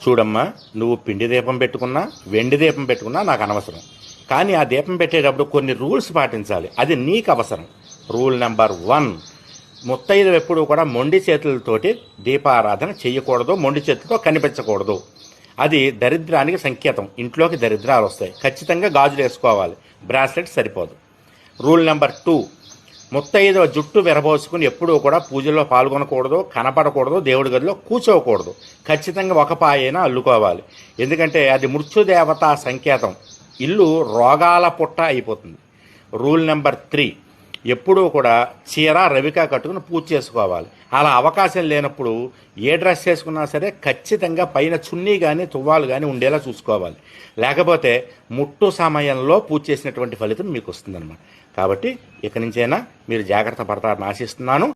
చూడమ్మా, నువ్వు పిండి దీపం పెట్టుకున్నా వెండి దీపం పెట్టుకున్నా నాకు అనవసరం. కానీ ఆ దీపం పెట్టేటప్పుడు కొన్ని రూల్స్ పాటించాలి. అది నీకు అవసరం. రూల్ నెంబర్ 1, ముత్తైదు ఎప్పుడు కూడా మొండి చేతులతోటి దీపారాధన చేయకూడదు, మొండి చేతులతో కనిపించకూడదు. అది దరిద్రానికి సంకేతం. ఇంట్లోకి దరిద్రాలు వస్తాయి. ఖచ్చితంగా గాజులు వేసుకోవాలి, బ్రాస్లెట్ సరిపోదు. రూల్ నెంబర్ 2, ముత్తైదువ జుట్టు విరబోసుకుని ఎప్పుడూ కూడా పూజలో పాల్గొనకూడదు, కనపడకూడదు, దేవుడి గదిలో కూర్చోకూడదు. ఖచ్చితంగా ఒక పాయైనా అల్లుకోవాలి. ఎందుకంటే అది మృత్యుదేవత సంకేతం. ఇల్లు రోగాల పుట్ట అయిపోతుంది. రూల్ నెంబర్ 3, ఎప్పుడూ కూడా చీర రవిక కట్టుకుని పూజ చేసుకోవాలి. అలా అవకాశం లేనప్పుడు ఏ డ్రెస్ వేసుకున్నా సరే ఖచ్చితంగా పైన చున్నీ కానీ తువ్వాలు కానీ ఉండేలా చూసుకోవాలి. లేకపోతే ముట్టు సమయంలో పూజ చేసినటువంటి ఫలితం మీకు వస్తుందన్నమాట. కాబట్టి ఇక నుంచైనా మీరు జాగ్రత్త పడతారని ఆశిస్తున్నాను.